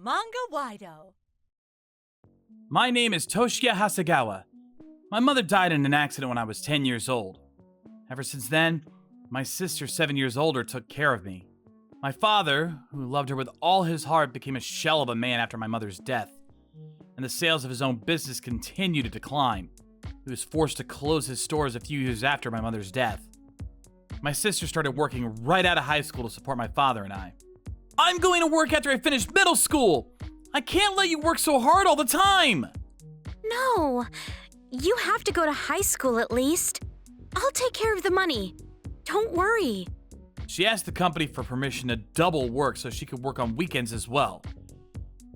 Manga-Waido. My name is Toshiya Hasegawa. My mother died in an accident when I was 10 years old. Ever since then, my sister, 7 years older, took care of me. My father, who loved her with all his heart, became a shell of a man after my mother's death, and the sales of his own business continued to decline. He was forced to close his stores a few years after my mother's death. My sister started working right out of high school to support my father and I. I'm going to work after I finish middle school! I can't let you work so hard all the time! No, you have to go to high school at least. I'll take care of the money. Don't worry. She asked the company for permission to double work so she could work on weekends as well.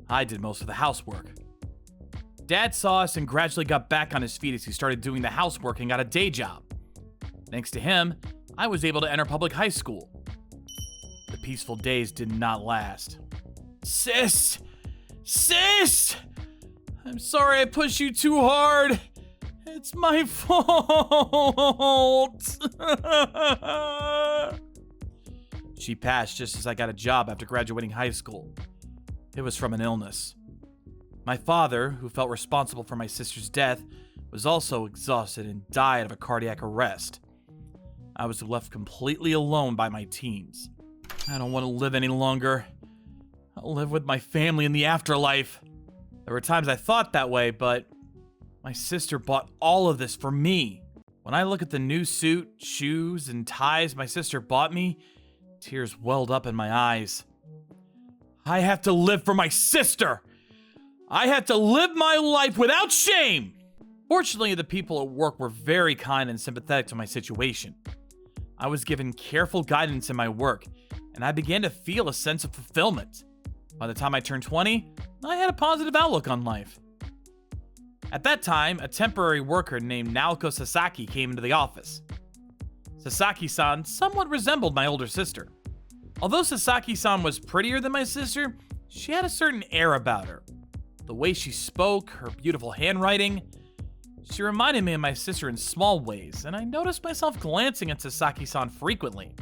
I did most of the housework. Dad saw us and gradually got back on his feet as he started doing the housework and got a day job. Thanks to him, I was able to enter public high school. The peaceful days did not last. Sis! Sis! I'm sorry I pushed you too hard. It's my fault. She passed just as I got a job after graduating high school. It was from an illness. My father, who felt responsible for my sister's death, was also exhausted and died of a cardiac arrest. I was left completely alone by my teens. I don't want to live any longer. I'll live with my family in the afterlife. There were times I thought that way, but my sister bought all of this for me. When I look at the new suit, shoes, and ties my sister bought me, tears welled up in my eyes. I have to live for my sister! I have to live my life without shame! Fortunately, the people at work were very kind and sympathetic to my situation. I was given careful guidance in my work, and I began to feel a sense of fulfillment. By the time I turned 20, I had a positive outlook on life. At that time, a temporary worker named Naoko Sasaki came into the office. Sasaki-san somewhat resembled my older sister. Although Sasaki-san was prettier than my sister, she had a certain air about her. The way she spoke, her beautiful handwriting. She reminded me of my sister in small ways, and I noticed myself glancing at Sasaki-san frequently.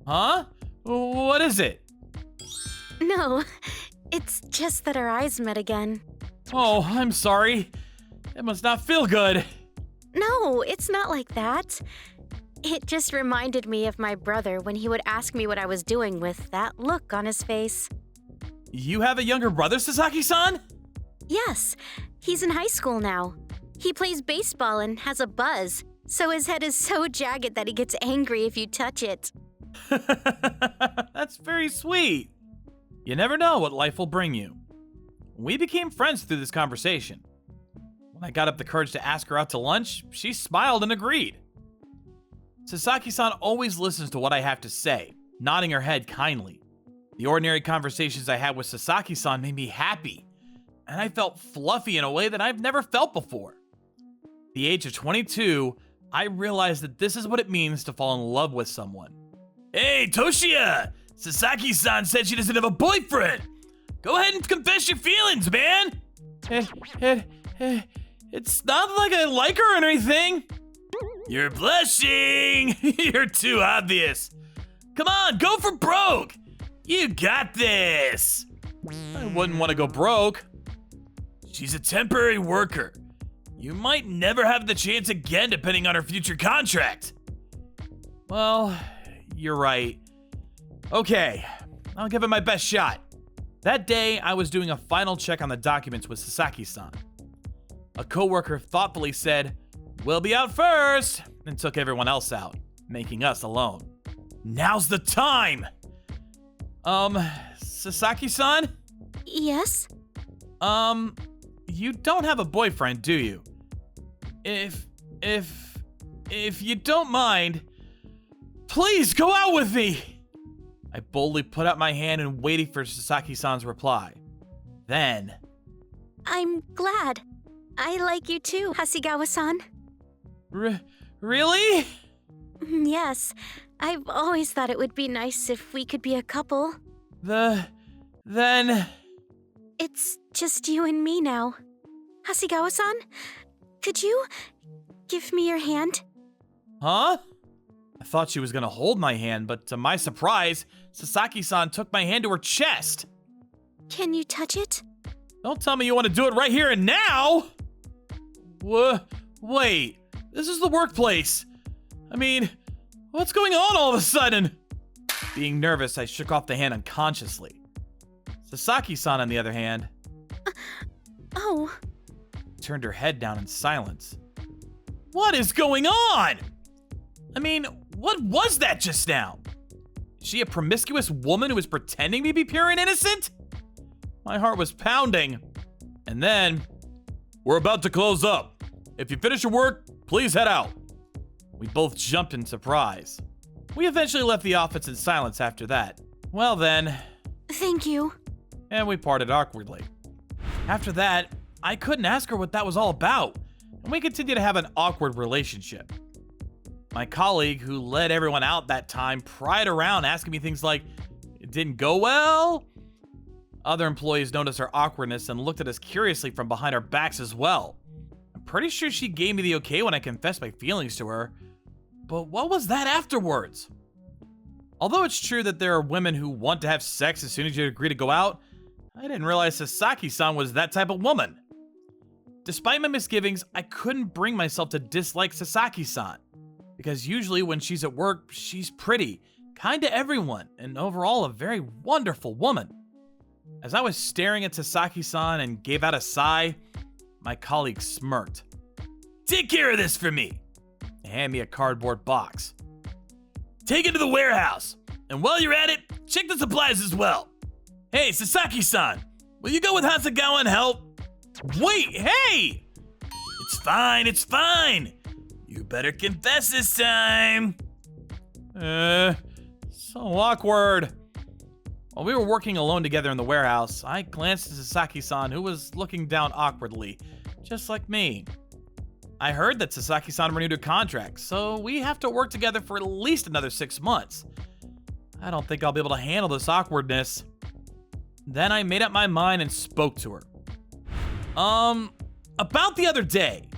Huh? What is it? No, it's just that our eyes met again. Oh, I'm sorry. It must not feel good. No, it's not like that. It just reminded me of my brother when he would ask me what I was doing with that look on his face. You have a younger brother, Sasaki-san? Yes, he's in high school now. He plays baseball and has a buzz, so his head is so jagged that he gets angry if you touch it. That's very sweet. You never know what life will bring you. We became friends through this conversation. When I got up the courage to ask her out to lunch, she smiled and agreed. Sasaki-san always listens to what I have to say, nodding her head kindly. The ordinary conversations I had with Sasaki-san made me happy, and I felt fluffy in a way that I've never felt before. At the age of 22, I realized that this is what it means to fall in love with someone. Hey, Toshiya! Sasaki-san said she doesn't have a boyfriend! Go ahead and confess your feelings, man! It's not like I like her or anything. You're blushing! You're too obvious. Come on, go for broke! You got this! I wouldn't want to go broke. She's a temporary worker. You might never have the chance again depending on her future contract. Well, you're right. Okay, I'll give it my best shot. That day, I was doing a final check on the documents with Sasaki-san. A coworker thoughtfully said, "We'll be out first," and took everyone else out, making us alone. Now's the time! Sasaki-san? Yes? You don't have a boyfriend, do you? If you don't mind, please go out with me! I boldly put out my hand and waited for Sasaki-san's reply. Then... I'm glad. I like you too, Hasegawa-san. Really? Yes. I've always thought it would be nice if we could be a couple. Then... It's just you and me now. Hasegawa-san, could you give me your hand? Huh? I thought she was gonna hold my hand, but to my surprise, Sasaki-san took my hand to her chest. Can you touch it? Don't tell me you want to do it right here and now! Wait, this is the workplace. I mean, what's going on all of a sudden? Being nervous, I shook off the hand unconsciously. Sasaki-san, on the other hand, Oh, turned her head down in silence. What is going on? I mean, what was that just now? Is she a promiscuous woman who was pretending to be pure and innocent? My heart was pounding. And then, we're about to close up. If you finish your work, please head out. We both jumped in surprise. We eventually left the office in silence after that. Well then, thank you. and we parted awkwardly. After that, I couldn't ask her what that was all about, and we continued to have an awkward relationship. My colleague, who led everyone out that time, pried around asking me things like, "It didn't go well?" Other employees noticed our awkwardness and looked at us curiously from behind our backs as well. I'm pretty sure she gave me the okay when I confessed my feelings to her, but what was that afterwards? Although it's true that there are women who want to have sex as soon as you agree to go out, I didn't realize Sasaki-san was that type of woman. Despite my misgivings, I couldn't bring myself to dislike Sasaki-san, because usually when she's at work, she's pretty, kind to everyone, and overall a very wonderful woman. As I was staring at Sasaki-san and gave out a sigh, my colleague smirked. "Take care of this for me," and handed me a cardboard box. "Take it to the warehouse, and while you're at it, check the supplies as well. Hey, Sasaki-san, will you go with Hasagawa and help?" "Wait, hey!" It's fine. You better confess this time." So awkward. While we were working alone together in the warehouse, I glanced at Sasaki-san, who was looking down awkwardly, just like me. I heard that Sasaki-san renewed her contract, so we have to work together for at least another 6 months. I don't think I'll be able to handle this awkwardness. Then I made up my mind and spoke to her. About the other day."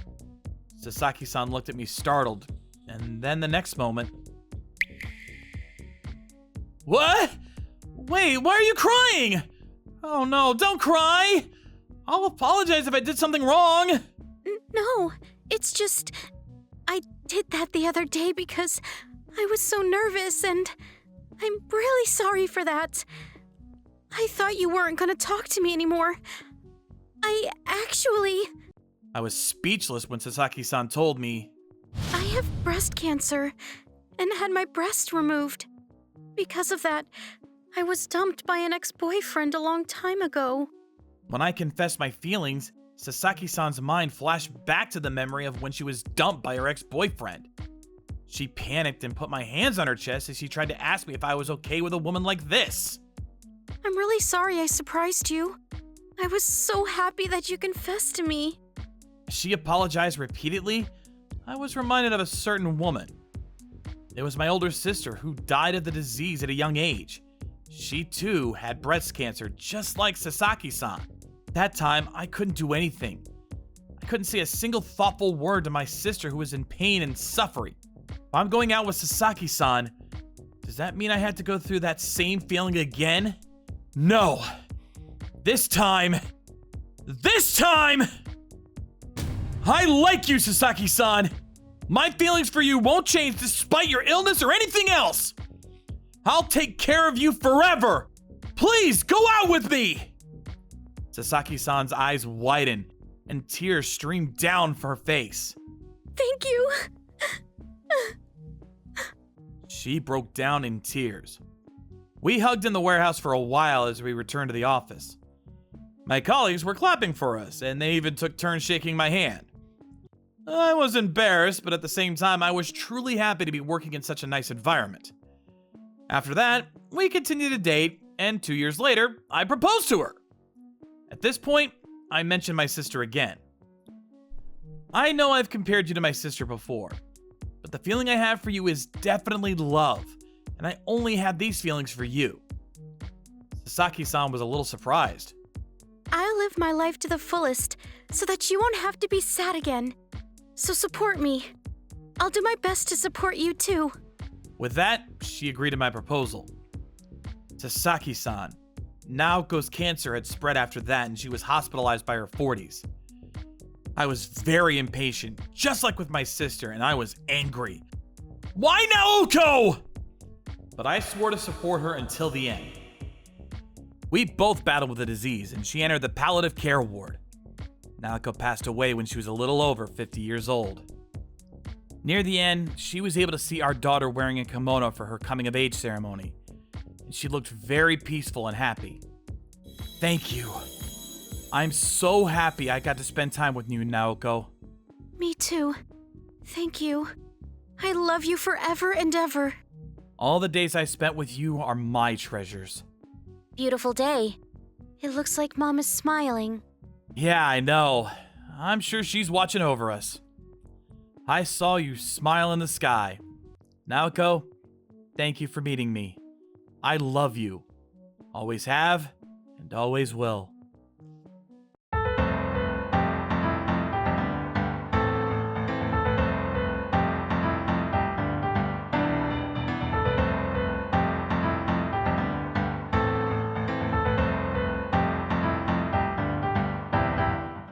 Sasaki-san looked at me startled, and then the next moment... "What? Wait, why are you crying? Oh no, don't cry! I'll apologize if I did something wrong." No, it's just... I did that the other day because I was so nervous, and I'm really sorry for that. I thought you weren't gonna talk to me anymore. I was speechless when Sasaki-san told me. I have breast cancer and had my breast removed. Because of that, I was dumped by an ex-boyfriend a long time ago. When I confessed my feelings, Sasaki-san's mind flashed back to the memory of when she was dumped by her ex-boyfriend. She panicked and put my hands on her chest as she tried to ask me if I was okay with a woman like this. I'm really sorry I surprised you. I was so happy that you confessed to me. As she apologized repeatedly, I was reminded of a certain woman. It was my older sister who died of the disease at a young age. She too had breast cancer, just like Sasaki-san. That time, I couldn't do anything. I couldn't say a single thoughtful word to my sister who was in pain and suffering. If I'm going out with Sasaki-san, does that mean I had to go through that same feeling again? No. This time, I like you, Sasaki-san. My feelings for you won't change despite your illness or anything else. I'll take care of you forever. Please, go out with me. Sasaki-san's eyes widened and tears streamed down her face. Thank you. She broke down in tears. We hugged in the warehouse for a while as we returned to the office. My colleagues were clapping for us, and they even took turns shaking my hand. I was embarrassed, but at the same time, I was truly happy to be working in such a nice environment. After that, we continued to date, and 2 years later, I proposed to her. At this point, I mentioned my sister again. I know I've compared you to my sister before, but the feeling I have for you is definitely love, and I only have these feelings for you. Sasaki-san was a little surprised. I'll live my life to the fullest so that you won't have to be sad again. So support me. I'll do my best to support you too. With that, she agreed to my proposal. Sasaki-san, Naoko's cancer had spread after that and she was hospitalized by her 40s. I was very impatient, just like with my sister, and I was angry. Why Naoko? But I swore to support her until the end. We both battled with the disease, and she entered the palliative care ward. Naoko passed away when she was a little over 50 years old. Near the end, she was able to see our daughter wearing a kimono for her coming-of-age ceremony, and she looked very peaceful and happy. Thank you. I'm so happy I got to spend time with you, Naoko. Me too. Thank you. I love you forever and ever. All the days I spent with you are my treasures. Beautiful day. It looks like Mom is smiling. Yeah, I know. I'm sure she's watching over us. I saw you smile in the sky. Naoko, thank you for meeting me. I love you. Always have and always will.